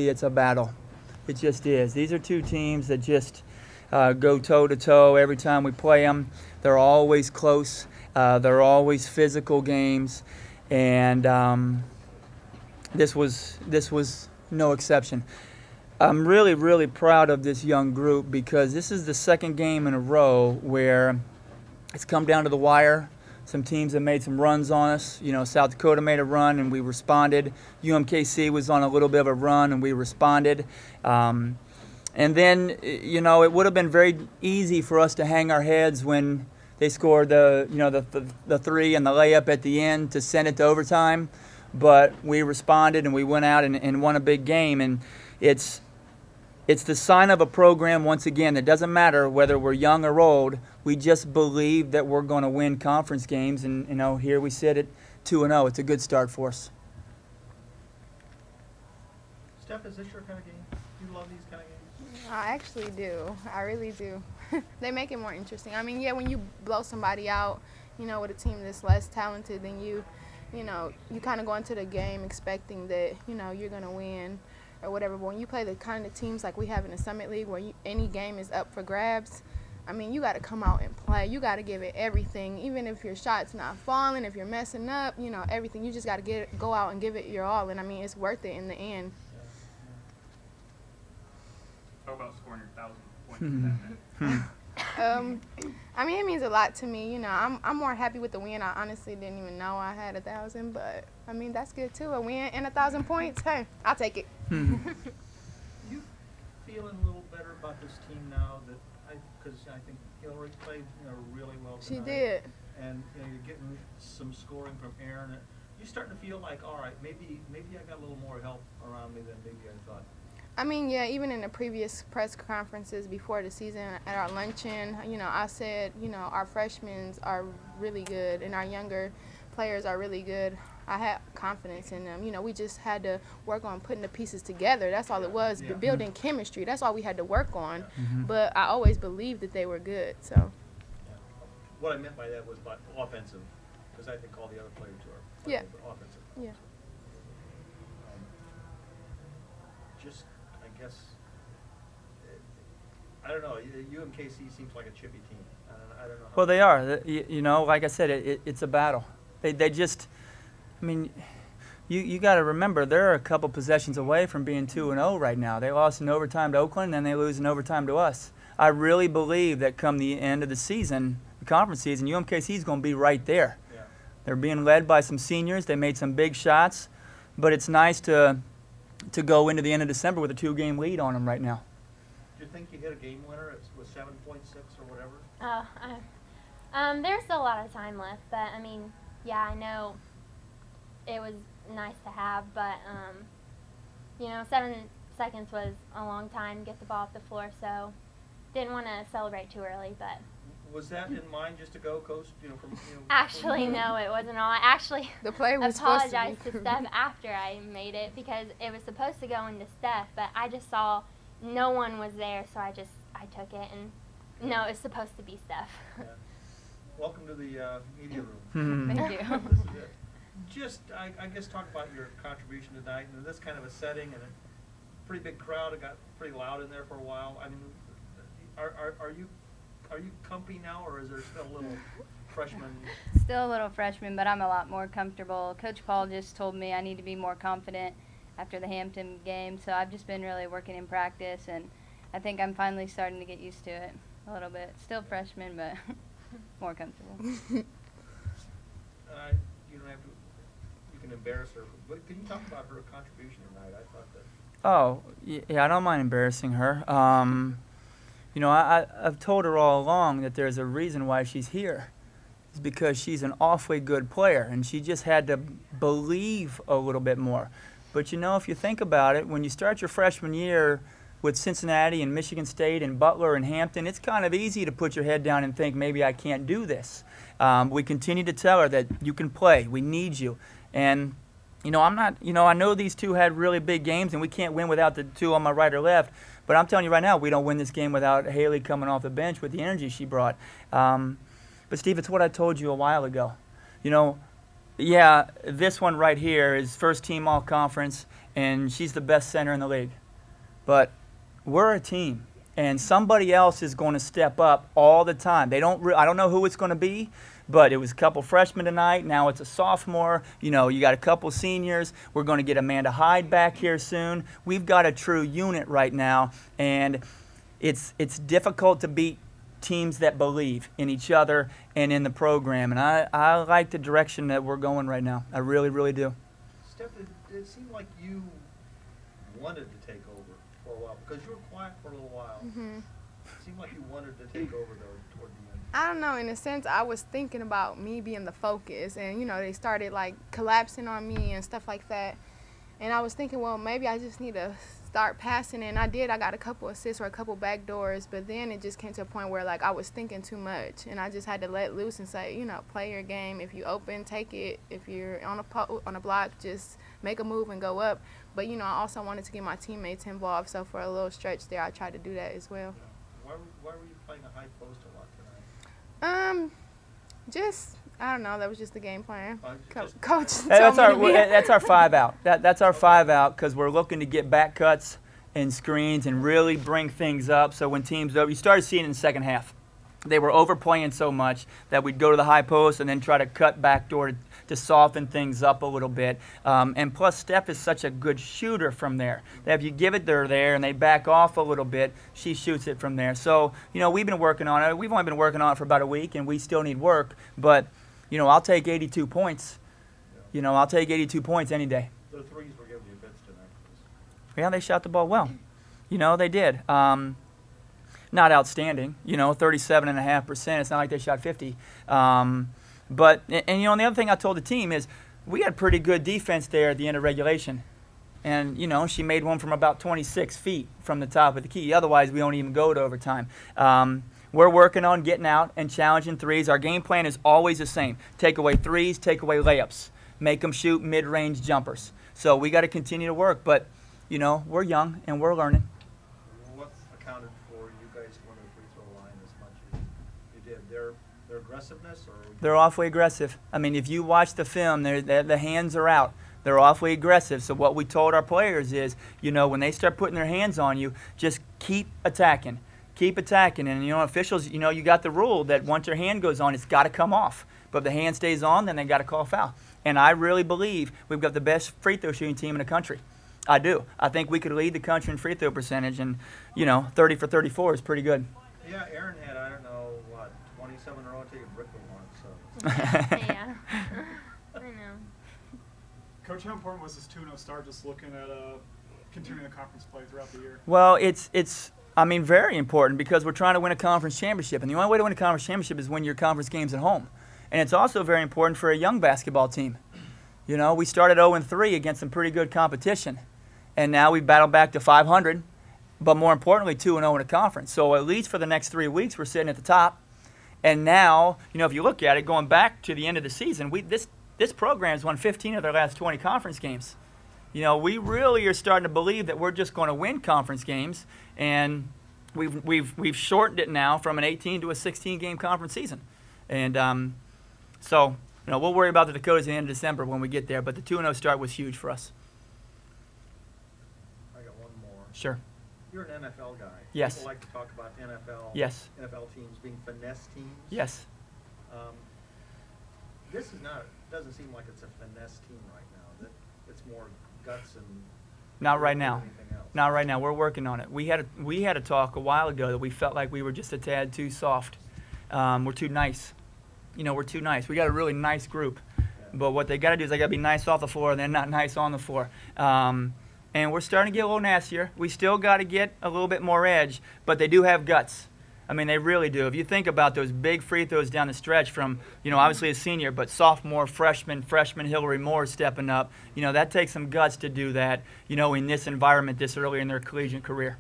It's a battle. It just is. These are two teams that just go toe-to-toe every time we play them. They're always close. They're always physical games. And this was no exception. I'm really, really proud of this young group because this is the second game in a row where it's come down to the wire. Some teams have made some runs on us. You know, South Dakota made a run and we responded. UMKC was on a little bit of a run and we responded. And then, you know, it would have been very easy for us to hang our heads when they scored the three and the layup at the end to send it to overtime. But we responded and we went out and won a big game. And it's the sign of a program, once again, it doesn't matter whether we're young or old. We just believe that we're going to win conference games. And, you know, here we sit at 2-0. It's a good start for us. Steph, is this your kind of game? Do you love these kind of games? I actually do. I really do. They make it more interesting. I mean, yeah, when you blow somebody out, you know, with a team that's less talented than you know, you kind of go into the game expecting that, you know, you're going to win or whatever. But when you play the kind of teams like we have in the Summit League where any game is up for grabs, I mean, you got to come out and play. You got to give it everything, even if your shot's not falling, if you're messing up, you know, everything. You just got to go out and give it your all. And, I mean, it's worth it in the end. Talk about scoring your 1,000 points in 10 minutes. I mean, it means a lot to me. You know, I'm more happy with the win. I honestly didn't even know I had 1,000, but I mean that's good too. A win and 1,000 points. Hey, I'll take it. You feeling a little better about this team now that because I think Hillary played really well tonight. She did. And you're getting some scoring from Aaron. You starting to feel like, all right, maybe I got a little more help around me than maybe I thought. I mean, yeah, even in the previous press conferences before the season at our luncheon, you know, I said, you know, our freshmen are really good and our younger players are really good. I had confidence in them. You know, we just had to work on putting the pieces together. That's all it was, building chemistry. That's all we had to work on. But I always believed that they were good, so. Yeah. What I meant by that was by offensive, because I think all the other players are offensive. Yeah. Just, I guess, I don't know. UMKC seems like a chippy team. I don't know. Well, they are. You know, like I said, it's a battle. They just, I mean, you got to remember they're a couple possessions away from being 2-0 right now. They lost in overtime to Oakland, and then they lose in overtime to us. I really believe that come the end of the season, the conference season, UMKC is going to be right there. Yeah. They're being led by some seniors. They made some big shots, but it's nice to go into the end of December with a 2-game lead on them right now. Do you think you hit a game winner with 7.6 or whatever? There's still a lot of time left, but I mean, yeah, I know it was nice to have, but you know, 7 seconds was a long time to get the ball off the floor, so didn't want to celebrate too early. But was that in mind just to go coast? Actually, no, it wasn't all. I actually the play was apologized to Steph after I made it because it was supposed to go into Steph, but I just saw no one was there, so I took it, and no, it's supposed to be Steph. Yeah. Welcome to the media room. Thank you. This is it. Just, I guess, talk about your contribution tonight in this kind of a setting and a pretty big crowd. It got pretty loud in there for a while. I mean, are you comfy now, or is there still a little freshman? Still a little freshman, but I'm a lot more comfortable. Coach Paul just told me I need to be more confident after the Hampton game, so I've just been really working in practice, and I think I'm finally starting to get used to it a little bit. Still freshman, but more comfortable. You don't have to. You can embarrass her, but can you talk about her contribution tonight? I thought that. Oh, yeah, I don't mind embarrassing her. You know, I've told her all along that there's a reason why she's here. It's because she's an awfully good player, and she just had to believe a little bit more. But, you know, if you think about it, when you start your freshman year with Cincinnati and Michigan State and Butler and Hampton, it's kind of easy to put your head down and think, maybe I can't do this. We continue to tell her that you can play. We need you. And, you know, I know these two had really big games, and we can't win without the two on my right or left. But I'm telling you right now, we don't win this game without Haley coming off the bench with the energy she brought. But, Steve, it's what I told you a while ago. You know, Yeah, this one right here is first team all conference, and she's the best center in the league. But we're a team, and somebody else is going to step up all the time. I don't know who it's going to be, but it was a couple freshmen tonight. Now it's a sophomore. You know, you got a couple seniors. We're going to get Amanda Hyde back here soon. We've got a true unit right now, and it's difficult to beat teams that believe in each other and in the program. And I like the direction that we're going right now. I really, really do. Steph, did it seem like you wanted to take over for a while? Because you were quiet for a little while. Mm-hmm. It seemed like you wanted to take over, though, toward the end. I don't know. In a sense, I was thinking about me being the focus. And, you know, they started, like, collapsing on me and stuff like that. And I was thinking, well, maybe I just need to start passing. And I did. I got a couple assists or a couple backdoors. But then it just came to a point where, like, I was thinking too much. And I just had to let loose and say, you know, play your game. If you open, take it. If you're on a block, just make a move and go up. But, you know, I also wanted to get my teammates involved. So for a little stretch there, I tried to do that as well. Why were you playing a high post a lot tonight? I don't know. That was just the game plan. Just- Coach That's told me to be- that's our 5 out. That's our 5 out because we're looking to get back cuts and screens and really bring things up. So when teams over, you started seeing in the second half, they were overplaying so much that we'd go to the high post and then try to cut backdoor to soften things up a little bit. And plus, Steph is such a good shooter from there that if you give it there and they back off a little bit, she shoots it from there. So, you know, we've been working on it. We've only been working on it for about a week, and we still need work. But, you know, I'll take 82 points. You know, I'll take 82 points any day. The threes were giving you fits tonight. Yeah, they shot the ball well. You know, they did. Not outstanding. You know, 37.5%. It's not like they shot 50. But you know, and the other thing I told the team is we had pretty good defense there at the end of regulation. And, you know, she made one from about 26 feet from the top of the key. Otherwise, we don't even go to overtime. We're working on getting out and challenging threes. Our game plan is always the same. Take away threes, take away layups. Make them shoot mid-range jumpers. So we got to continue to work. But, you know, we're young and we're learning. What accounted for you guys going to the free throw line as much as you did? Their aggressiveness? Or They're awfully aggressive. I mean, if you watch the film, the hands are out. They're awfully aggressive. So what we told our players is, you know, when they start putting their hands on you, just keep attacking. Keep attacking. And, you know, officials, you know, you got the rule that once your hand goes on, it's got to come off. But if the hand stays on, then they got to call foul. And I really believe we've got the best free throw shooting team in the country. I do. I think we could lead the country in free throw percentage. And, you know, 30 for 34 is pretty good. Yeah, Aaron had, I don't know, what, 27 in a row until you bricked them once. So. Yeah. I know. Coach, how important was this 2-0 start, just looking at continuing the conference play throughout the year? Well, it's I mean, very important because we're trying to win a conference championship. And the only way to win a conference championship is win your conference games at home. And it's also very important for a young basketball team. You know, we started 0-3 against some pretty good competition. And now we've battled back to 500, but more importantly, 2-0 in a conference. So at least for the next 3 weeks, we're sitting at the top. And now, you know, if you look at it, going back to the end of the season, this program's won 15 of their last 20 conference games. You know, we really are starting to believe that we're just going to win conference games, and we've shortened it now from an 18 to a 16-game conference season. And so, you know, we'll worry about the Dakotas at the end of December when we get there, but the 2-0 start was huge for us. I got one more. Sure. You're an NFL guy. Yes. People like to talk about NFL. Yes. NFL teams being finesse teams. Yes. This is not. Doesn't seem like it's a finesse team right now. That it's more guts and. Not right now. Anything else. Not right now. We're working on it. We had a talk a while ago that we felt like we were just a tad too soft. We're too nice. You know, we're too nice. We got a really nice group. Yeah. But what they got to do is they got to be nice off the floor and then not nice on the floor. And we're starting to get a little nastier. We still got to get a little bit more edge, but they do have guts. I mean, they really do. If you think about those big free throws down the stretch from, you know, obviously a senior, but sophomore, freshman Hillary Moore stepping up, you know, that takes some guts to do that, you know, in this environment this early in their collegiate career.